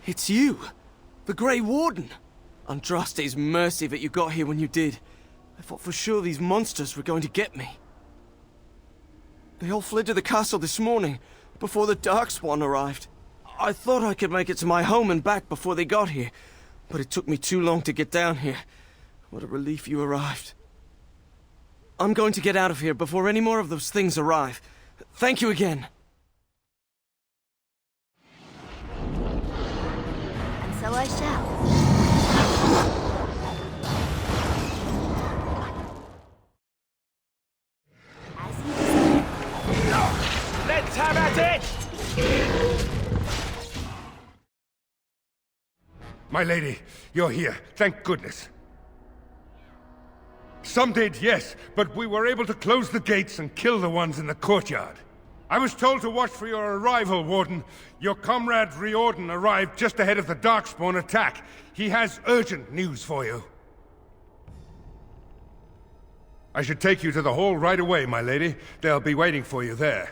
It's you! The Grey Warden! Andraste's mercy that you got here when you did. I thought for sure these monsters were going to get me. They all fled to the castle this morning, before the Darkspawn arrived. I thought I could make it to my home and back before they got here, but it took me too long to get down here. What a relief you arrived. I'm going to get out of here before any more of those things arrive. Thank you again. And so I shall. Let's have at it! My lady, you're here. Thank goodness. Some did, yes, but we were able to close the gates and kill the ones in the courtyard. I was told to watch for your arrival, Warden. Your comrade Riordan arrived just ahead of the Darkspawn attack. He has urgent news for you. I should take you to the hall right away, my lady. They'll be waiting for you there.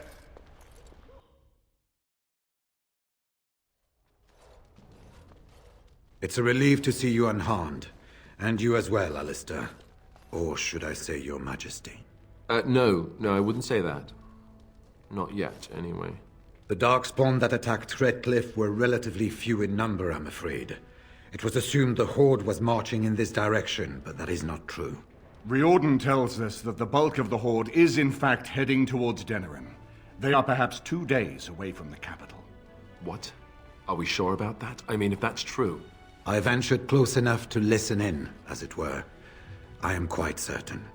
It's a relief to see you unharmed. And you as well, Alistair. Or should I say your majesty? No, I wouldn't say that. Not yet, anyway. The Darkspawn that attacked Redcliffe were relatively few in number, I'm afraid. It was assumed the Horde was marching in this direction, but that is not true. Riordan tells us that the bulk of the Horde is in fact heading towards Denerim. They are perhaps 2 days away from the capital. What? Are we sure about that? I mean, if that's true... I ventured close enough to listen in, as it were. I am quite certain.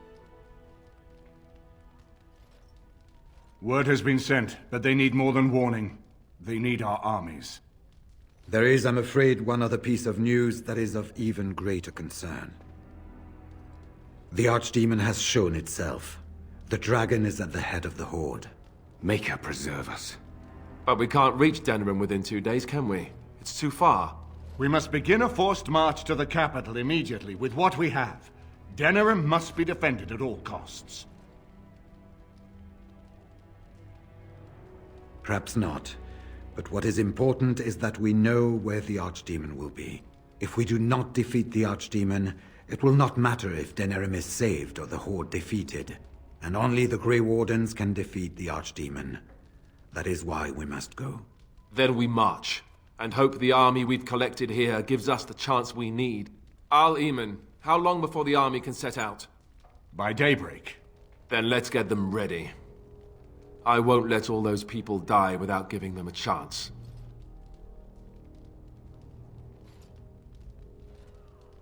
Word has been sent, but they need more than warning. They need our armies. There is, I'm afraid, one other piece of news that is of even greater concern. The Archdemon has shown itself. The dragon is at the head of the Horde. Make her preserve us. But we can't reach Denerim within 2 days, can we? It's too far. We must begin a forced march to the capital immediately with what we have. Denerim must be defended at all costs. Perhaps not. But what is important is that we know where the Archdemon will be. If we do not defeat the Archdemon, it will not matter if Denerim is saved or the Horde defeated. And only the Grey Wardens can defeat the Archdemon. That is why we must go. Then we march, and hope the army we've collected here gives us the chance we need. Earl Eamon, how long before the army can set out? By daybreak. Then let's get them ready. I won't let all those people die without giving them a chance.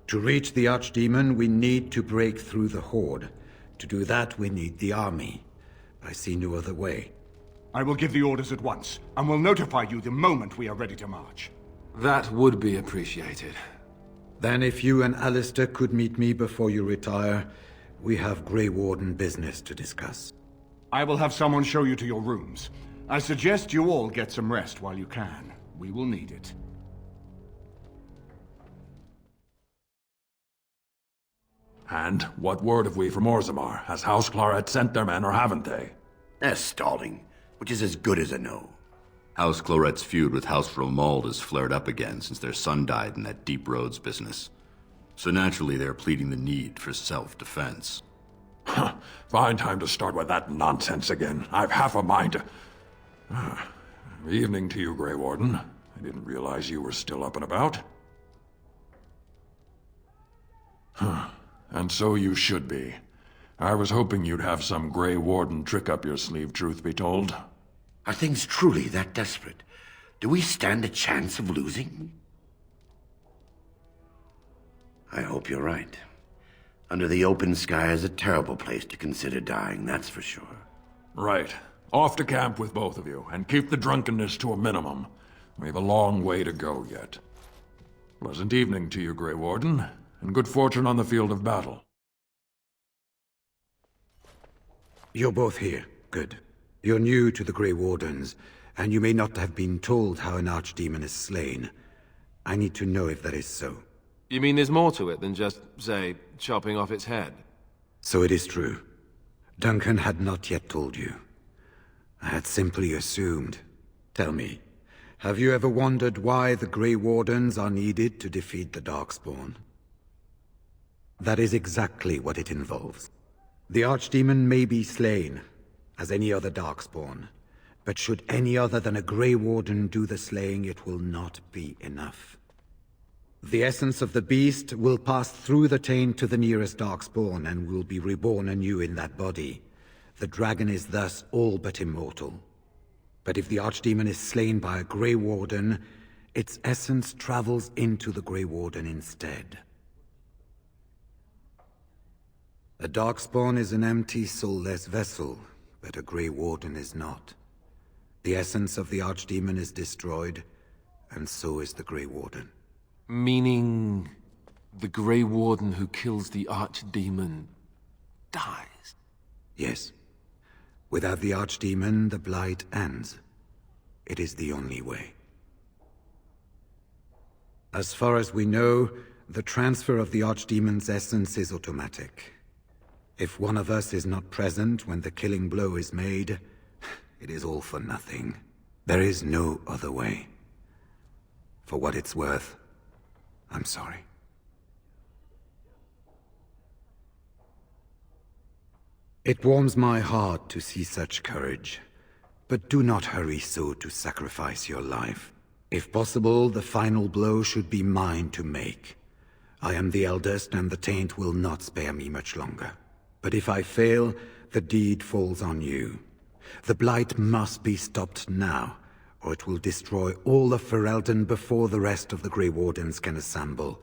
To reach the Archdemon, we need to break through the Horde. To do that, we need the army. I see no other way. I will give the orders at once, and will notify you the moment we are ready to march. That would be appreciated. Then if you and Alistair could meet me before you retire, we have Grey Warden business to discuss. I will have someone show you to your rooms. I suggest you all get some rest while you can. We will need it. And what word have we from Orzammar? Has House Claret sent their men or haven't they? They're stalling, which is as good as a no. House Claret's feud with House Romald has flared up again since their son died in that Deep Roads business. So naturally they're pleading the need for self-defense. Fine time to start with that nonsense again. I've half a mind to... Evening to you, Grey Warden. I didn't realize you were still up and about. And so you should be. I was hoping you'd have some Grey Warden trick up your sleeve, truth be told. Are things truly that desperate? Do we stand a chance of losing? I hope you're right. Under the open sky is a terrible place to consider dying, that's for sure. Right. Off to camp with both of you, and keep the drunkenness to a minimum. We've a long way to go yet. Pleasant evening to you, Grey Warden, and good fortune on the field of battle. You're both here. Good. You're new to the Grey Wardens, and you may not have been told how an Archdemon is slain. I need to know if that is so. You mean there's more to it than just, say, chopping off its head? So it is true. Duncan had not yet told you. I had simply assumed. Tell me, Have you ever wondered why the Grey Wardens are needed to defeat the Darkspawn? That is exactly what it involves. The Archdemon may be slain, as any other Darkspawn, but should any other than a Grey Warden do the slaying, it will not be enough. The essence of the beast will pass through the taint to the nearest Darkspawn and will be reborn anew in that body. The dragon is thus all but immortal. But if the Archdemon is slain by a Grey Warden, its essence travels into the Grey Warden instead. A Darkspawn is an empty, soulless vessel, but a Grey Warden is not. The essence of the Archdemon is destroyed, and so is the Grey Warden. Meaning, the Grey Warden who kills the Archdemon dies? Yes. Without the Archdemon, the Blight ends. It is the only way. As far as we know, the transfer of the Archdemon's essence is automatic. If one of us is not present when the killing blow is made, it is all for nothing. There is no other way. For what it's worth, I'm sorry. It warms my heart to see such courage, but do not hurry so to sacrifice your life. If possible, the final blow should be mine to make. I am the eldest, and the taint will not spare me much longer. But if I fail, the deed falls on you. The Blight must be stopped now, or it will destroy all of Ferelden before the rest of the Grey Wardens can assemble.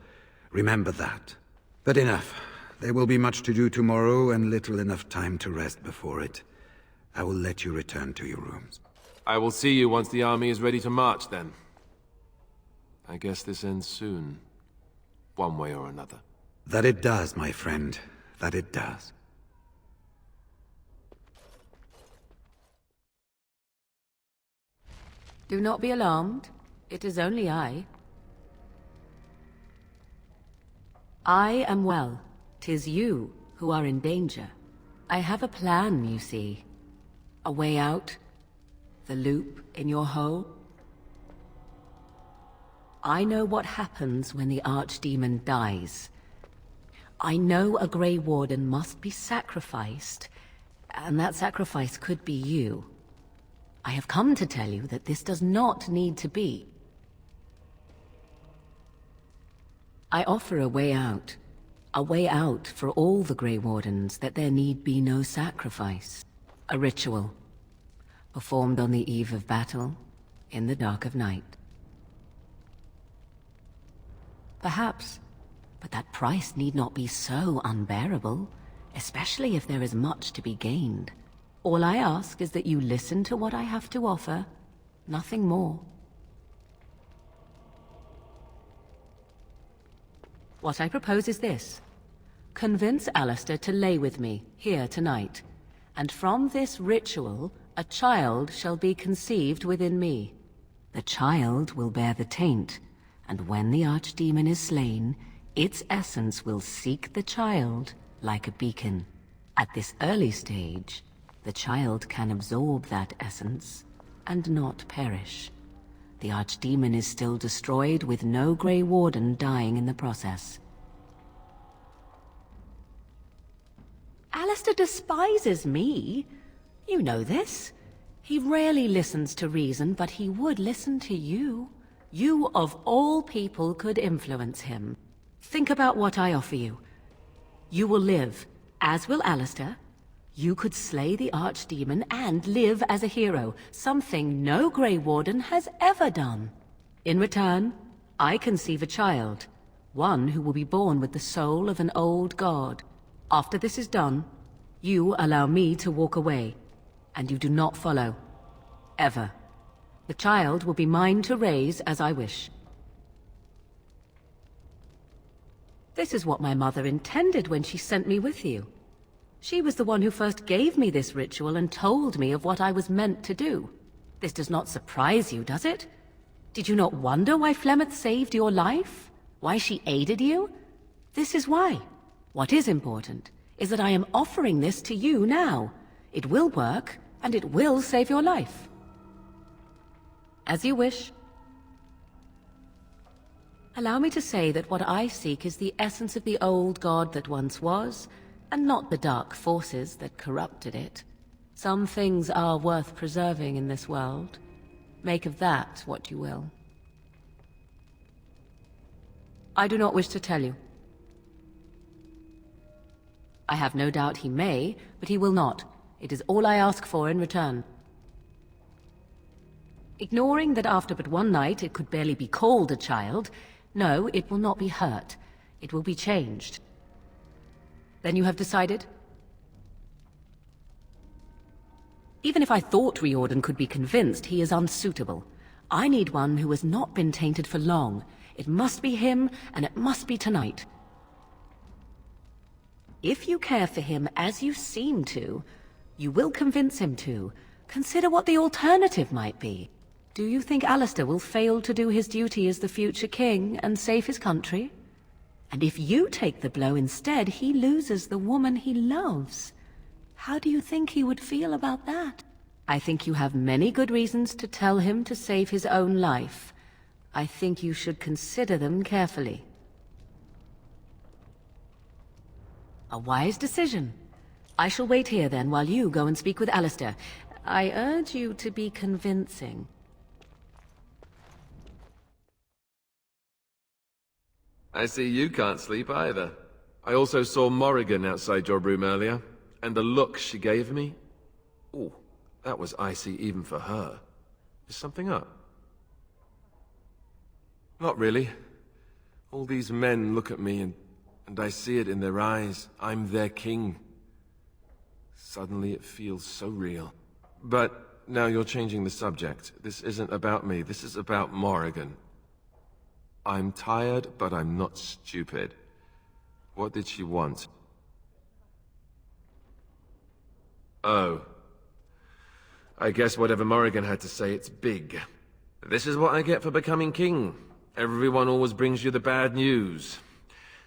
Remember that. But enough. There will be much to do tomorrow, and little enough time to rest before it. I will let you return to your rooms. I will see you once the army is ready to march, then. I guess this ends soon. One way or another. That it does, my friend. That it does. Do not be alarmed. It is only I. I am well. 'Tis you who are in danger. I have a plan, you see. A way out. The loop in your hole. I know what happens when the Archdemon dies. I know a Grey Warden must be sacrificed, and that sacrifice could be you. I have come to tell you that this does not need to be. I offer a way out. A way out for all the Grey Wardens, that there need be no sacrifice. A ritual, performed on the eve of battle, in the dark of night. Perhaps, but that price need not be so unbearable, especially if there is much to be gained. All I ask is that you listen to what I have to offer, nothing more. What I propose is this. Convince Alistair to lay with me, here tonight, and from this ritual, a child shall be conceived within me. The child will bear the taint, and when the Archdemon is slain, its essence will seek the child like a beacon. At this early stage, the child can absorb that essence and not perish. The Archdemon is still destroyed with no Grey Warden dying in the process. Alistair despises me. You know this. He rarely listens to reason, but he would listen to you. You, of all people, could influence him. Think about what I offer you. You will live, as will Alistair. You could slay the Archdemon and live as a hero, something no Grey Warden has ever done. In return, I conceive a child, one who will be born with the soul of an old god. After this is done, you allow me to walk away, and you do not follow. Ever. The child will be mine to raise as I wish. This is what my mother intended when she sent me with you. She was the one who first gave me this ritual and told me of what I was meant to do. This does not surprise you, does it? Did you not wonder why Flemeth saved your life? Why she aided you? This is why. What is important is that I am offering this to you now. It will work, and it will save your life. As you wish, Allow me to say that what I seek is the essence of the old god that once was, and not the dark forces that corrupted it. Some things are worth preserving in this world. Make of that what you will. I do not wish to tell you. I have no doubt he may, but he will not. It is all I ask for in return. Ignoring that after but one night it could barely be called a child, no, it will not be hurt. It will be changed. Then you have decided? Even if I thought Riordan could be convinced, he is unsuitable. I need one who has not been tainted for long. It must be him, and it must be tonight. If you care for him as you seem to, you will convince him to. Consider what the alternative might be. Do you think Alistair will fail to do his duty as the future king and save his country? And if you take the blow instead, he loses the woman he loves. How do you think he would feel about that? I think you have many good reasons to tell him to save his own life. I think you should consider them carefully. A wise decision. I shall wait here then while you go and speak with Alistair. I urge you to be convincing. I see you can't sleep either. I also saw Morrigan outside your room earlier, and the look she gave me... Ooh, that was icy even for her. Is something up? Not really. All these men look at me and I see it in their eyes. I'm their king. Suddenly it feels so real. But now you're changing the subject. This isn't about me, this is about Morrigan. I'm tired, but I'm not stupid. What did she want? Oh. I guess whatever Morrigan had to say, it's big. This is what I get for becoming king. Everyone always brings you the bad news.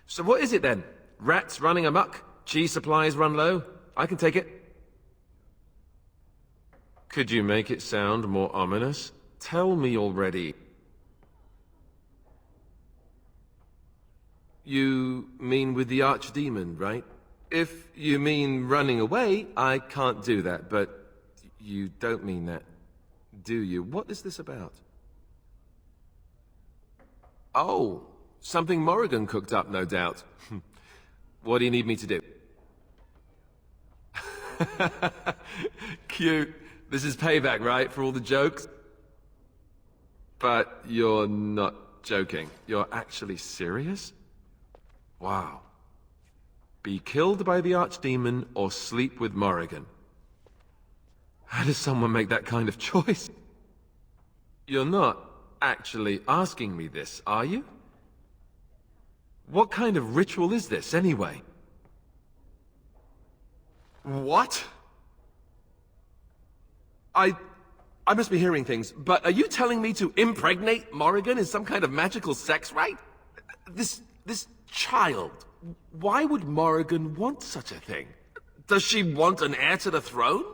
So what is it then? Rats running amok? Cheese supplies run low? I can take it. Could you make it sound more ominous? Tell me already. You mean with the archdemon, right? If you mean running away, I can't do that, but you don't mean that, do you? What is this about? Oh, something Morrigan cooked up, no doubt. What do you need me to do? Cute. This is payback, right, for all the jokes? But you're not joking. You're actually serious? Wow. Be killed by the archdemon or sleep with Morrigan. How does someone make that kind of choice? You're not actually asking me this, are you? What kind of ritual is this, anyway? What? I must be hearing things, but are you telling me to impregnate Morrigan is some kind of magical sex rite? This child, why would Morrigan want such a thing? Does she want an heir to the throne?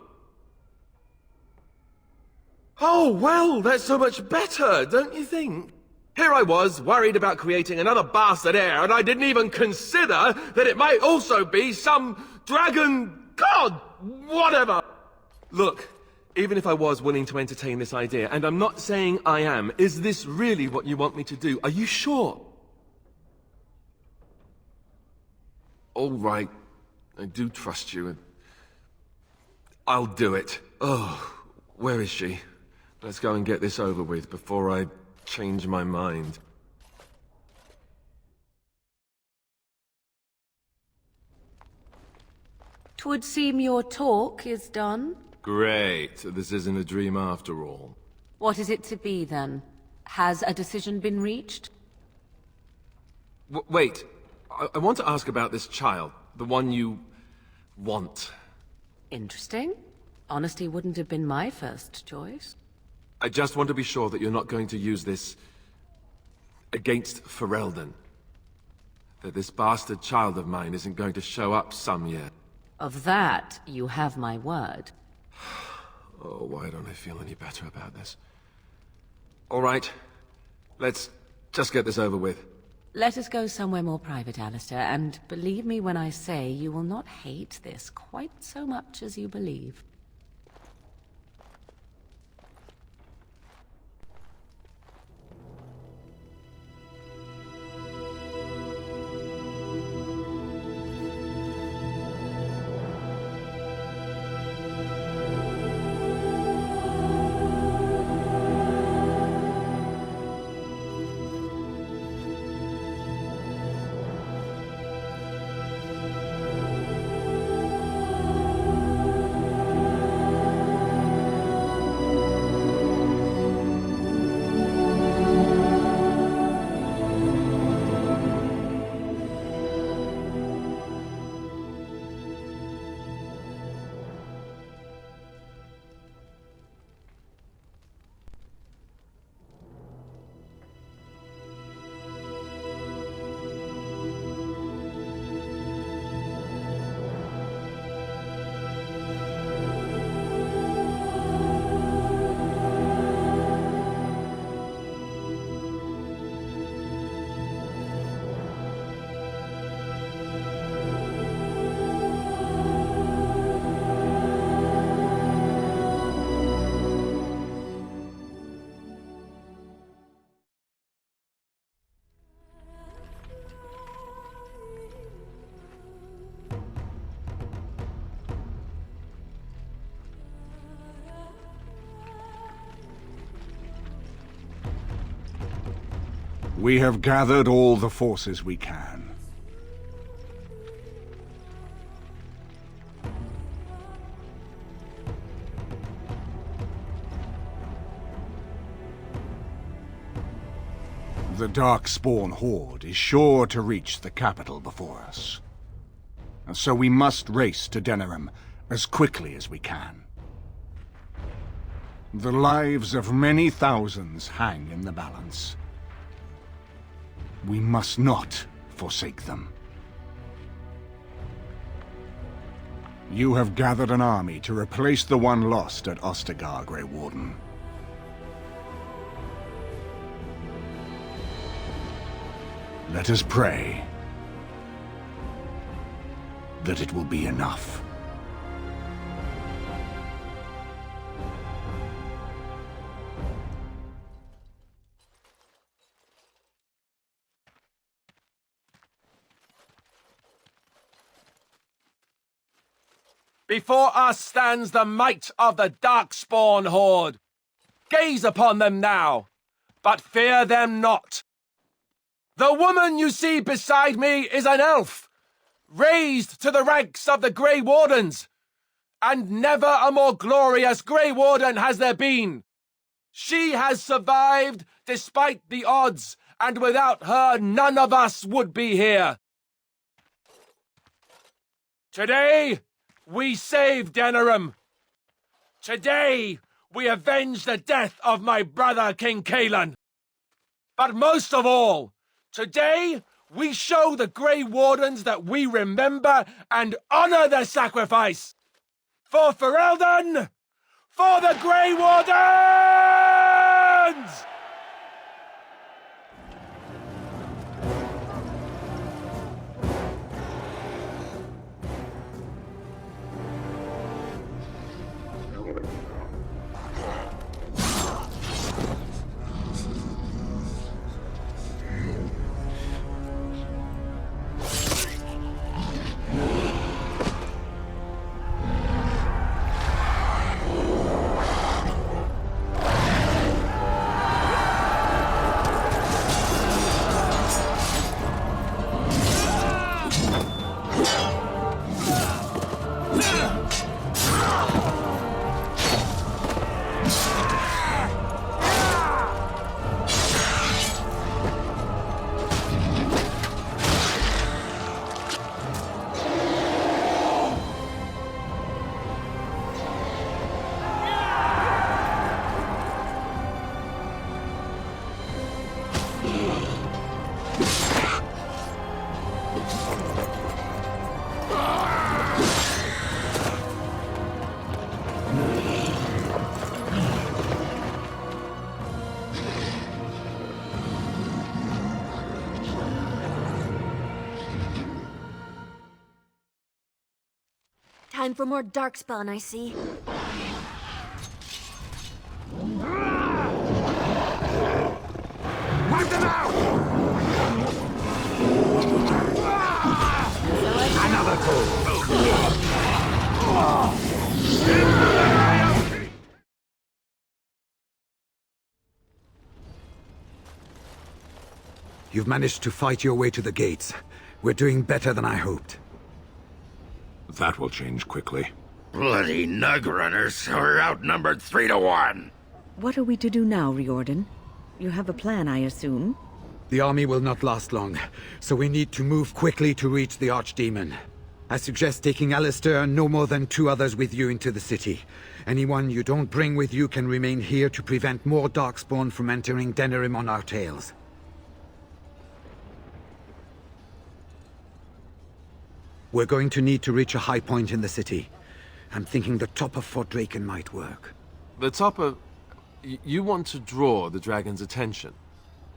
Oh, well, that's so much better, don't you think? Here I was, worried about creating another bastard heir, and I didn't even consider that it might also be some dragon god, whatever. Look, even if I was willing to entertain this idea, and I'm not saying I am, is this really what you want me to do? Are you sure? All right, I do trust you, and I'll do it. Oh, where is she? Let's go and get this over with before I change my mind. "'Twould seem your talk is done." Great, this isn't a dream after all. What is it to be, then? Has a decision been reached? Wait, I want to ask about this child, the one you want. Interesting. Honesty wouldn't have been my first choice. I just want to be sure that you're not going to use this against Ferelden. That this bastard child of mine isn't going to show up some year. Of that, you have my word. Oh, why don't I feel any better about this? All right, let's just get this over with. Let us go somewhere more private, Alistair, and believe me when I say you will not hate this quite so much as you believe. We have gathered all the forces we can. The Darkspawn Horde is sure to reach the capital before us. And so we must race to Denerim as quickly as we can. The lives of many thousands hang in the balance. We must not forsake them. You have gathered an army to replace the one lost at Ostagar, Grey Warden. Let us pray that it will be enough. Before us stands the might of the Darkspawn Horde. Gaze upon them now, but fear them not. The woman you see beside me is an elf, raised to the ranks of the Grey Wardens. And never a more glorious Grey Warden has there been. She has survived despite the odds, and without her none of us would be here. Today, we save Denerim. Today, we avenge the death of my brother King Cousland. But most of all, today, we show the Grey Wardens that we remember and honor their sacrifice. For Ferelden! For the Grey Wardens! Time for more darkspawn, I see. Wipe them out! Another You've managed to fight your way to the gates. We're doing better than I hoped. That will change quickly. Bloody nug runners are outnumbered 3 to 1. What are we to do now, Riordan? You have a plan, I assume? The army will not last long, so we need to move quickly to reach the Archdemon. I suggest taking Alistair and no more than 2 others with you into the city. Anyone you don't bring with you can remain here to prevent more Darkspawn from entering Denerim on our tails. We're going to need to reach a high point in the city. I'm thinking the top of Fort Draken might work. The top of... You want to draw the dragon's attention?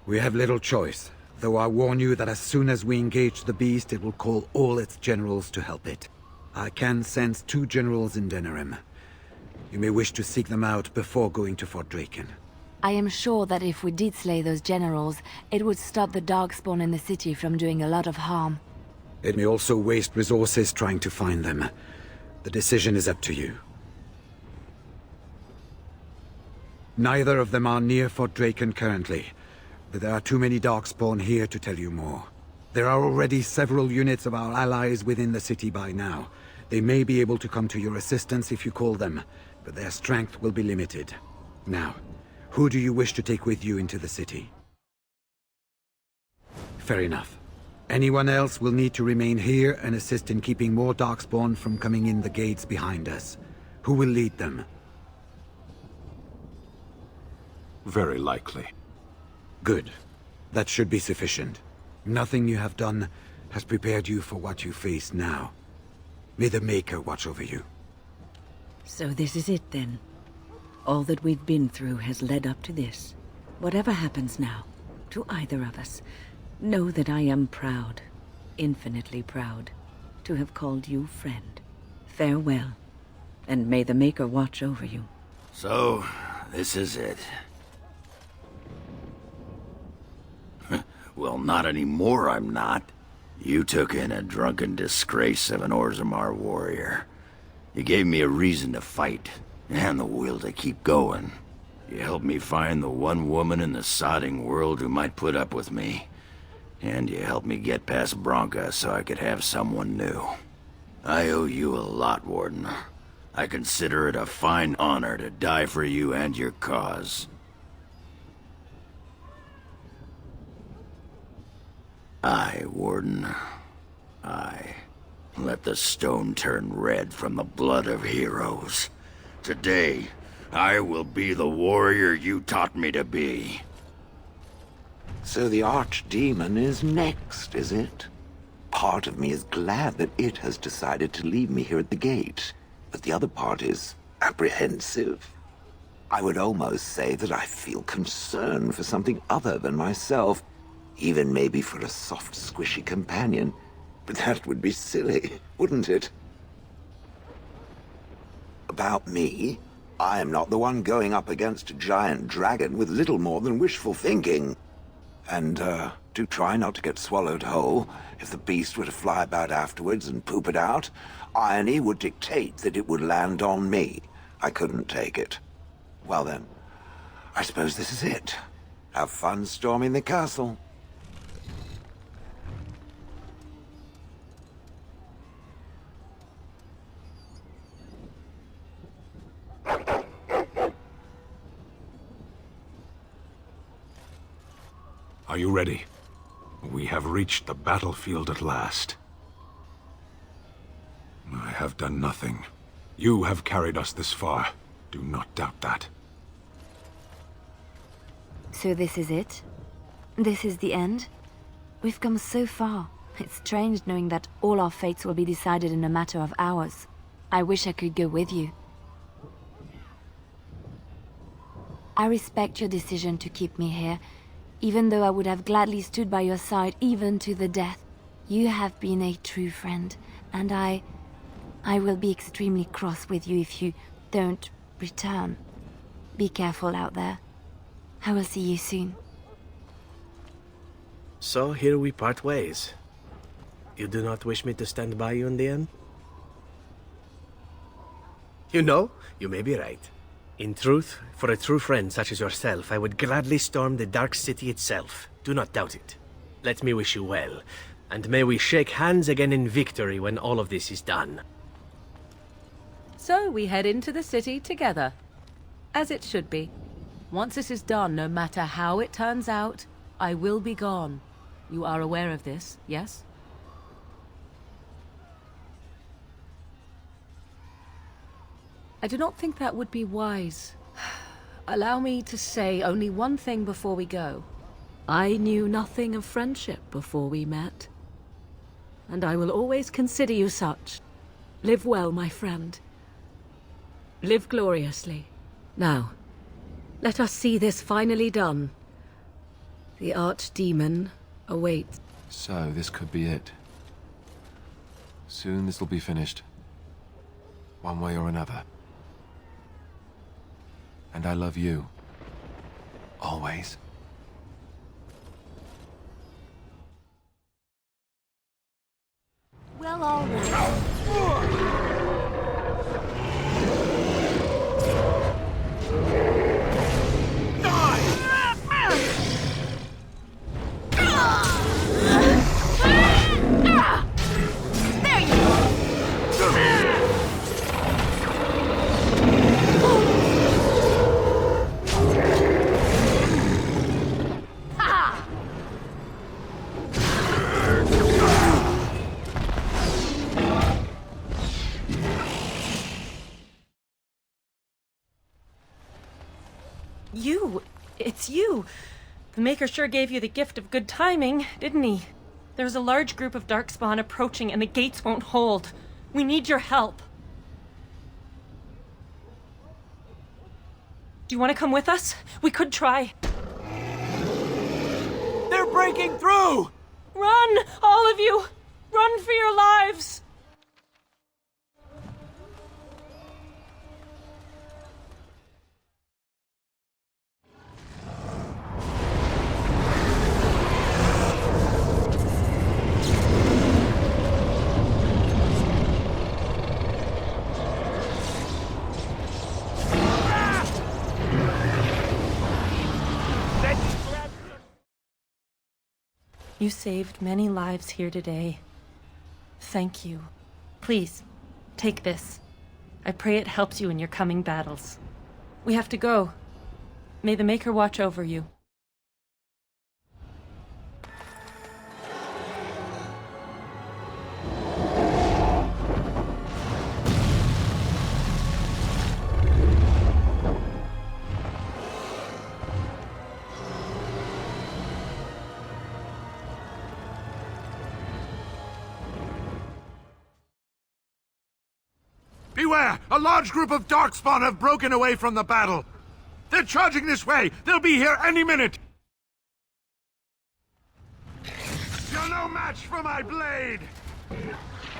We have little choice, though I warn you that as soon as we engage the beast, it will call all its generals to help it. I can sense 2 generals in Denerim. You may wish to seek them out before going to Fort Draken. I am sure that if we did slay those generals, it would stop the Darkspawn in the city from doing a lot of harm. It may also waste resources trying to find them. The decision is up to you. Neither of them are near Fort Draken currently, but there are too many Darkspawn here to tell you more. There are already several units of our allies within the city by now. They may be able to come to your assistance if you call them, but their strength will be limited. Now, who do you wish to take with you into the city? Fair enough. Anyone else will need to remain here and assist in keeping more Darkspawn from coming in the gates behind us. Who will lead them? Very likely. Good. That should be sufficient. Nothing you have done has prepared you for what you face now. May the Maker watch over you. So this is it, then. All that we've been through has led up to this. Whatever happens now, to either of us, know that I am proud, infinitely proud, to have called you friend. Farewell, and may the Maker watch over you. So, this is it. Well, not anymore, I'm not. You took in a drunken disgrace of an Orzammar warrior. You gave me a reason to fight, and the will to keep going. You helped me find the one woman in the sodding world who might put up with me. And you helped me get past Bronca so I could have someone new. I owe you a lot, Warden. I consider it a fine honor to die for you and your cause. Aye, Warden. Aye. Let the stone turn red from the blood of heroes. Today, I will be the warrior you taught me to be. So the Archdemon is next, is it? Part of me is glad that it has decided to leave me here at the gate, but the other part is apprehensive. I would almost say that I feel concern for something other than myself, even maybe for a soft, squishy companion. But that would be silly, wouldn't it? About me, I am not the one going up against a giant dragon with little more than wishful thinking. And, do try not to get swallowed whole. If the beast were to fly about afterwards and poop it out, irony would dictate that it would land on me. I couldn't take it. Well then, I suppose this is it. Have fun storming the castle. Are you ready? We have reached the battlefield at last. I have done nothing. You have carried us this far. Do not doubt that. So this is it? This is the end? We've come so far. It's strange knowing that all our fates will be decided in a matter of hours. I wish I could go with you. I respect your decision to keep me here, even though I would have gladly stood by your side even to the death. You have been a true friend, and I I will be extremely cross with you if you don't return. Be careful out there. I will see you soon. So here we part ways. You do not wish me to stand by you in the end? You know, you may be right. In truth, for a true friend such as yourself, I would gladly storm the Dark City itself. Do not doubt it. Let me wish you well, and may we shake hands again in victory when all of this is done. So we head into the city together. As it should be. Once this is done, no matter how it turns out, I will be gone. You are aware of this, yes? I do not think that would be wise. Allow me to say only one thing before we go. I knew nothing of friendship before we met. And I will always consider you such. Live well, my friend. Live gloriously. Now, let us see this finally done. The Archdemon awaits. So, this could be it. Soon this will be finished. One way or another. And I love you. Always. Well, all right. It's you. The Maker sure gave you the gift of good timing, didn't he? There's a large group of Darkspawn approaching and the gates won't hold. We need your help. Do you want to come with us? We could try. They're breaking through! Run, all of you! Run for your lives! You saved many lives here today. Thank you. Please, take this. I pray it helps you in your coming battles. We have to go. May the Maker watch over you. Beware! A large group of Darkspawn have broken away from the battle! They're charging this way! They'll be here any minute! You're no match for my blade!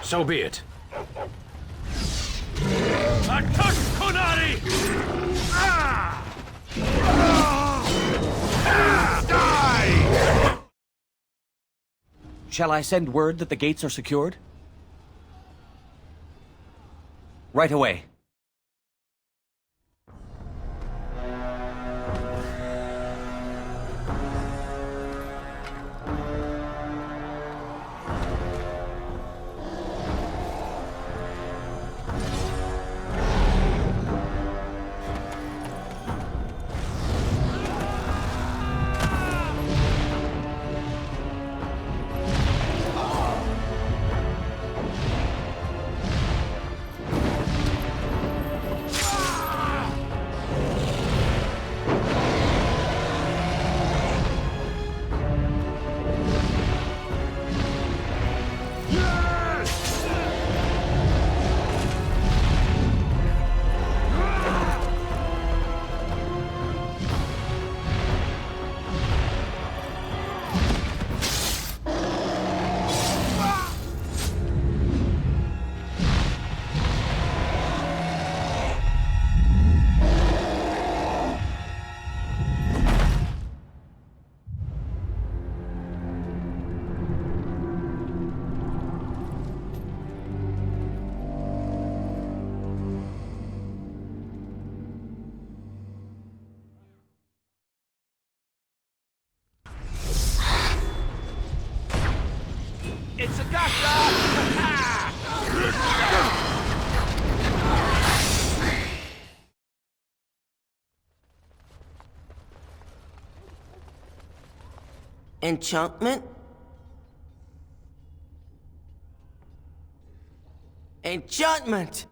So be it. Attack Konari! Ah! Die! Shall I send word that the gates are secured? Right away. It's a gotcha! Enchantment? Enchantment!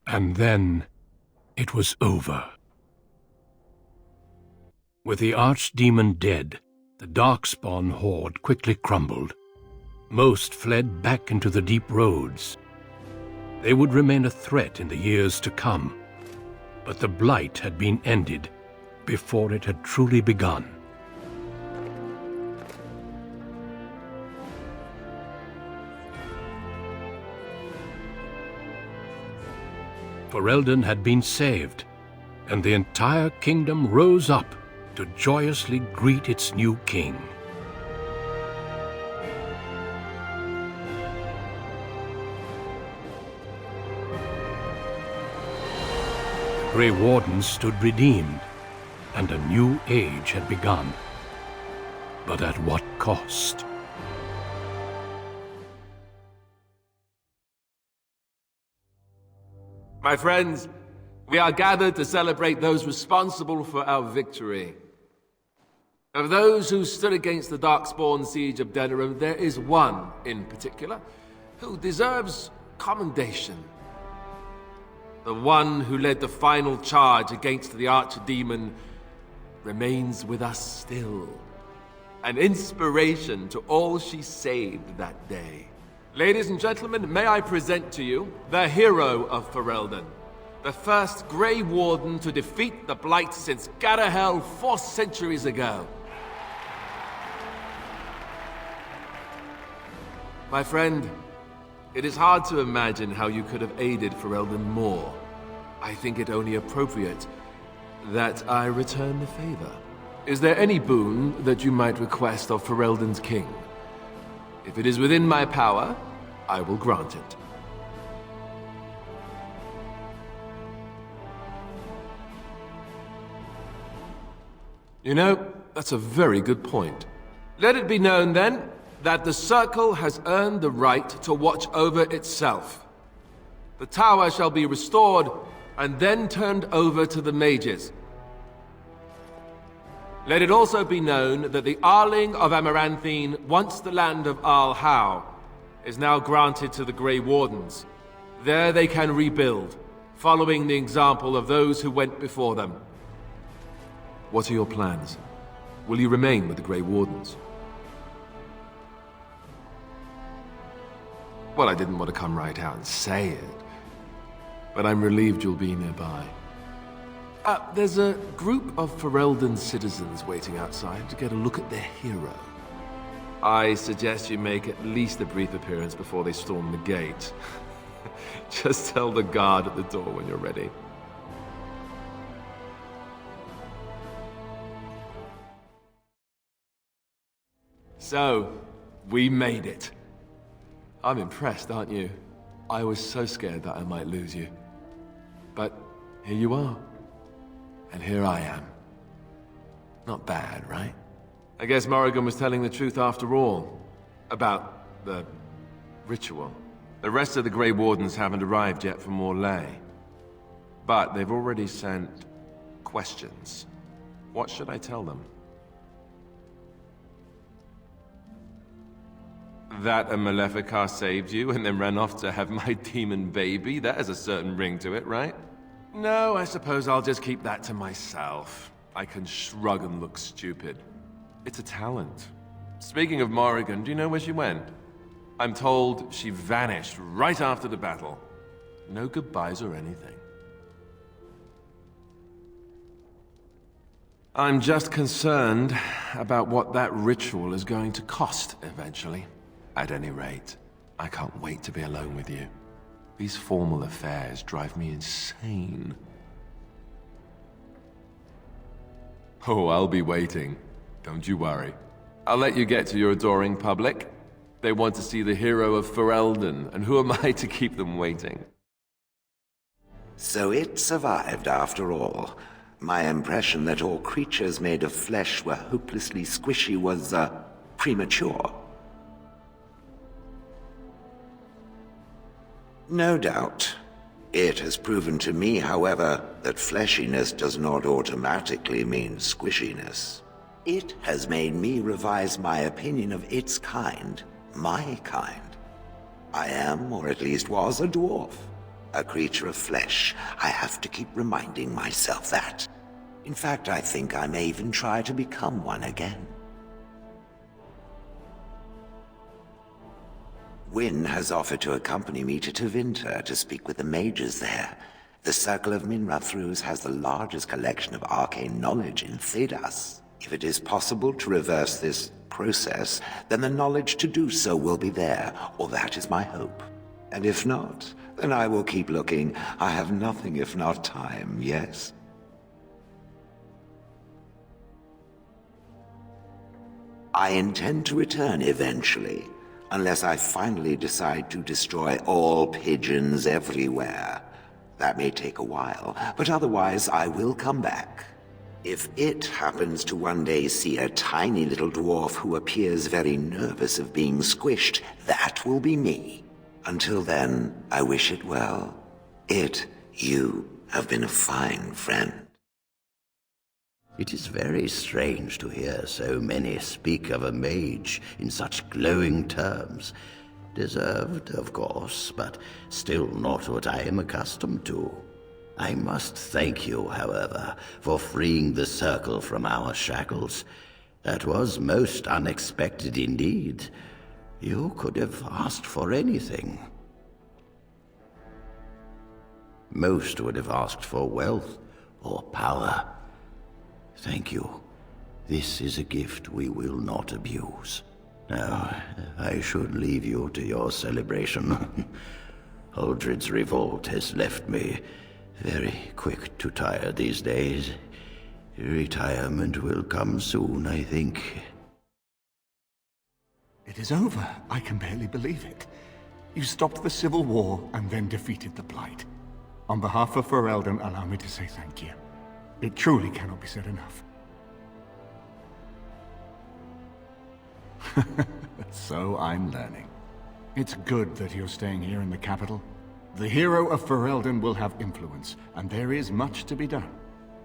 And then it was over. With the archdemon dead, the Darkspawn horde quickly crumbled. Most fled back into the deep roads. They would remain a threat in the years to come, but the Blight had been ended before it had truly begun. Ferelden had been saved, and the entire kingdom rose up to joyously greet its new king. The Grey Wardens stood redeemed, and a new age had begun. But at what cost? My friends, we are gathered to celebrate those responsible for our victory. Of those who stood against the Darkspawn siege of Denerim, there is one in particular who deserves commendation. The one who led the final charge against the Archdemon remains with us still. An inspiration to all she saved that day. Ladies and gentlemen, may I present to you the hero of Ferelden, the first Grey Warden to defeat the Blight since Garahel 4 centuries ago. My friend, it is hard to imagine how you could have aided Ferelden more. I think it only appropriate that I return the favor. Is there any boon that you might request of Ferelden's king? If it is within my power, I will grant it. You know, that's a very good point. Let it be known, then, that the Circle has earned the right to watch over itself. The tower shall be restored and then turned over to the Mages. Let it also be known that the Arling of Amaranthine, once the land of Arl Howe, is now granted to the Grey Wardens. There they can rebuild, following the example of those who went before them. What are your plans? Will you remain with the Grey Wardens? Well, I didn't want to come right out and say it, but I'm relieved you'll be nearby. There's a group of Ferelden citizens waiting outside to get a look at their hero. I suggest you make at least a brief appearance before they storm the gate. Just tell the guard at the door when you're ready. So, we made it. I'm impressed, aren't you? I was so scared that I might lose you. But here you are. And here I am. Not bad, right? I guess Morrigan was telling the truth after all. About the ritual. The rest of the Grey Wardens haven't arrived yet from Morley. But they've already sent questions. What should I tell them? That a Maleficar saved you and then ran off to have my demon baby? That has a certain ring to it, right? No, I suppose I'll just keep that to myself. I can shrug and look stupid. It's a talent. Speaking of Morrigan, do you know where she went? I'm told she vanished right after the battle. No goodbyes or anything. I'm just concerned about what that ritual is going to cost eventually. At any rate, I can't wait to be alone with you. These formal affairs drive me insane. Oh, I'll be waiting. Don't you worry. I'll let you get to your adoring public. They want to see the hero of Ferelden, and who am I to keep them waiting? So it survived after all. My impression that all creatures made of flesh were hopelessly squishy was, premature. No doubt. It has proven to me, however, that fleshiness does not automatically mean squishiness. It has made me revise my opinion of its kind, my kind. I am, or at least was, a dwarf. A creature of flesh. I have to keep reminding myself that. In fact, I think I may even try to become one again. Wynne has offered to accompany me to Tevinter to speak with the mages there. The Circle of Minrathrus has the largest collection of arcane knowledge in Thedas. If it is possible to reverse this process, then the knowledge to do so will be there, or that is my hope. And if not, then I will keep looking. I have nothing if not time, yes? I intend to return eventually. Unless I finally decide to destroy all pigeons everywhere. That may take a while, but otherwise I will come back. If it happens to one day see a tiny little dwarf who appears very nervous of being squished, that will be me. Until then, I wish it well. You have been a fine friend. It is very strange to hear so many speak of a mage in such glowing terms. Deserved, of course, but still not what I am accustomed to. I must thank you, however, for freeing the Circle from our shackles. That was most unexpected indeed. You could have asked for anything. Most would have asked for wealth or power. Thank you. This is a gift we will not abuse. Now, I should leave you to your celebration. Uldred's revolt has left me very quick to tire these days. Retirement will come soon, I think. It is over. I can barely believe it. You stopped the Civil War and then defeated the Blight. On behalf of Ferelden, allow me to say thank you. It truly cannot be said enough. So I'm learning. It's good that you're staying here in the capital. The hero of Ferelden will have influence, and there is much to be done.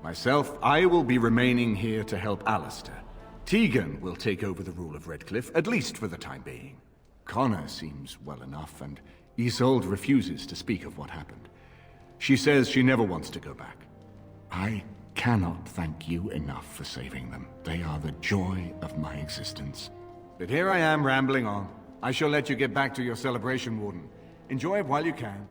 Myself, I will be remaining here to help Alistair. Tegan will take over the rule of Redcliffe, at least for the time being. Connor seems well enough, and Isolde refuses to speak of what happened. She says she never wants to go back. I cannot thank you enough for saving them. They are the joy of my existence. But here I am rambling on. I shall let you get back to your celebration, Warden. Enjoy it while you can.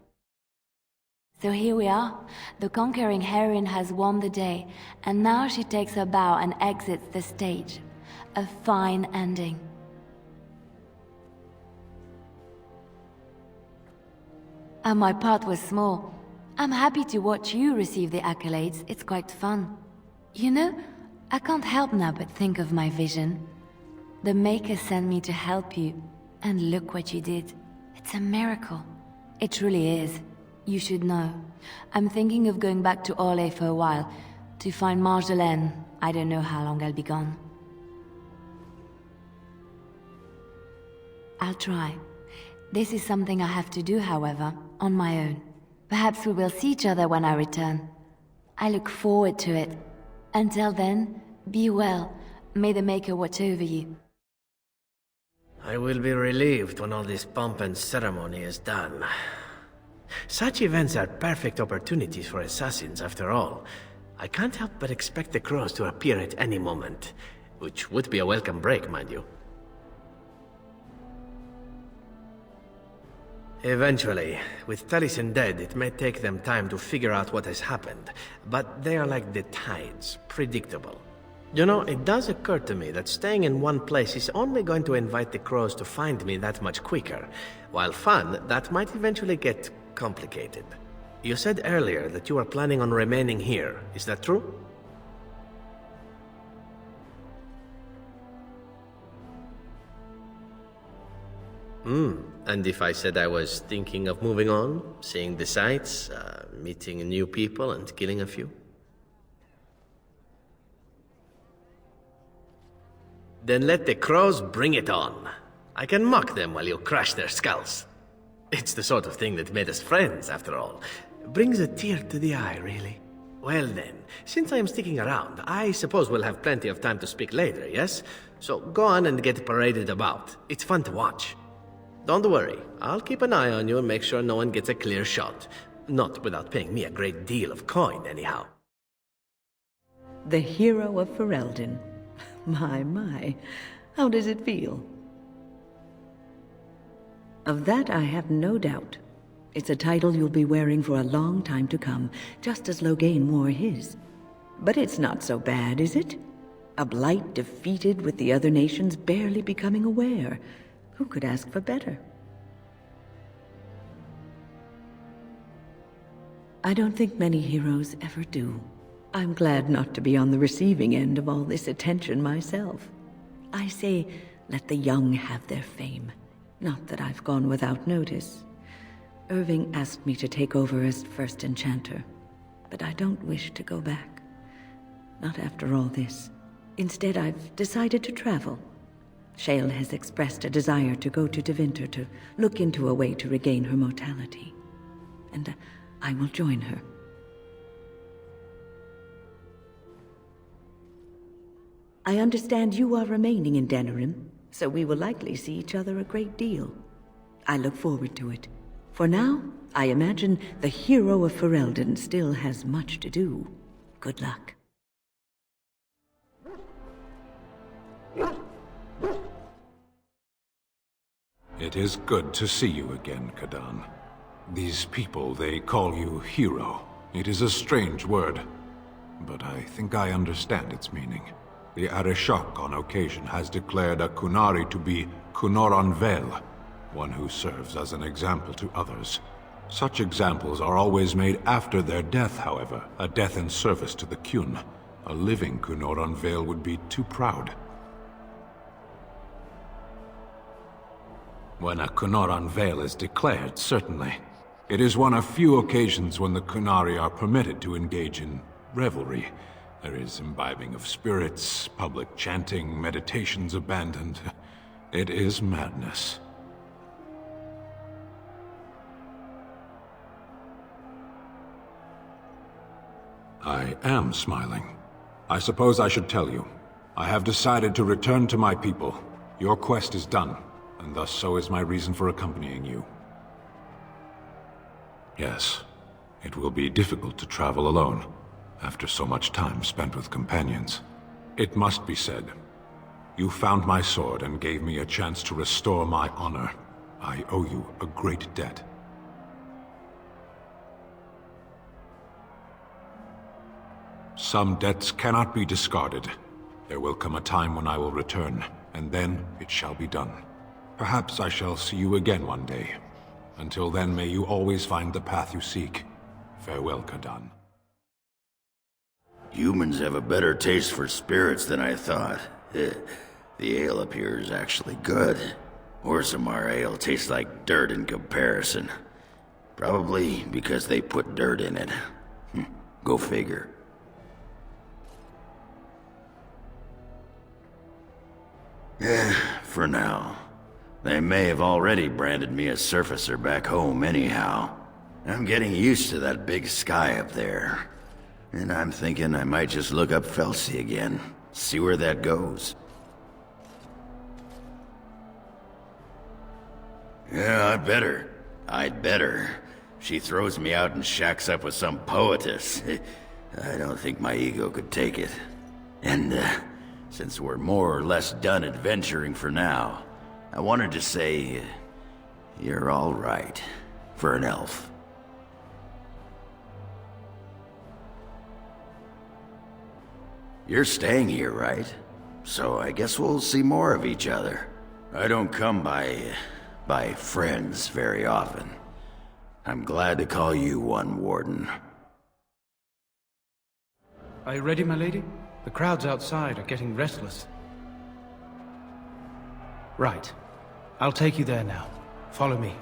So here we are. The conquering heroine has won the day, and now she takes her bow and exits the stage. A fine ending. And my part was small. I'm happy to watch you receive the accolades. It's quite fun. You know, I can't help now but think of my vision. The Maker sent me to help you, and look what you did. It's a miracle. It truly is. You should know. I'm thinking of going back to Orlais for a while, to find Marjolaine. I don't know how long I'll be gone. I'll try. This is something I have to do, however, on my own. Perhaps we will see each other when I return. I look forward to it. Until then, be well. May the Maker watch over you. I will be relieved when all this pomp and ceremony is done. Such events are perfect opportunities for assassins, after all. I can't help but expect the crows to appear at any moment, which would be a welcome break, mind you. Eventually, with Taliesin dead, it may take them time to figure out what has happened, but they are like the tides, predictable. You know, it does occur to me that staying in one place is only going to invite the crows to find me that much quicker, while fun, that might eventually get complicated. You said earlier that you are planning on remaining here, is that true? And if I said I was thinking of moving on, seeing the sights, meeting new people and killing a few? Then let the crows bring it on. I can mock them while you crush their skulls. It's the sort of thing that made us friends, after all. Brings a tear to the eye, really. Well then, since I am sticking around, I suppose we'll have plenty of time to speak later, yes? So go on and get paraded about. It's fun to watch. Don't worry, I'll keep an eye on you and make sure no one gets a clear shot. Not without paying me a great deal of coin, anyhow. The hero of Ferelden. My. How does it feel? Of that I have no doubt. It's a title you'll be wearing for a long time to come, just as Loghain wore his. But it's not so bad, is it? A Blight defeated with the other nations barely becoming aware. Who could ask for better? I don't think many heroes ever do. I'm glad not to be on the receiving end of all this attention myself. I say, let the young have their fame. Not that I've gone without notice. Irving asked me to take over as first enchanter, but I don't wish to go back. Not after all this. Instead, I've decided to travel. Shale has expressed a desire to go to Deventer to look into a way to regain her mortality. And I will join her. I understand you are remaining in Denerim, so we will likely see each other a great deal. I look forward to it. For now, I imagine the hero of Ferelden still has much to do. Good luck. It is good to see you again, Kadan. These people, they call you hero. It is a strange word, but I think I understand its meaning. The Arishok on occasion has declared a Kunari to be Kunoran Vel, one who serves as an example to others. Such examples are always made after their death, however, a death in service to the Kyun. A living Kunoran Vel would be too proud. When a Kunoran Vel is declared, certainly. It is one of few occasions when the Kunari are permitted to engage in revelry. There is imbibing of spirits, public chanting, meditations abandoned. It is madness. I am smiling. I suppose I should tell you. I have decided to return to my people. Your quest is done, and thus so is my reason for accompanying you. Yes, it will be difficult to travel alone, after so much time spent with companions. It must be said, you found my sword and gave me a chance to restore my honor. I owe you a great debt. Some debts cannot be discarded. There will come a time when I will return, and then it shall be done. Perhaps I shall see you again one day. Until then, may you always find the path you seek. Farewell, Kadan. Humans have a better taste for spirits than I thought. The ale appears actually good. Orzammar ale tastes like dirt in comparison. Probably because they put dirt in it. Go figure. For now. They may have already branded me a surfacer back home anyhow. I'm getting used to that big sky up there. And I'm thinking I might just look up Felsi again. See where that goes. Yeah, I'd better. She throws me out and shacks up with some poetess. I don't think my ego could take it. And, since we're more or less done adventuring for now, I wanted to say, you're all right, for an elf. You're staying here, right? So I guess we'll see more of each other. I don't come by friends very often. I'm glad to call you one, Warden. Are you ready, my lady? The crowds outside are getting restless. Right. I'll take you there now. Follow me.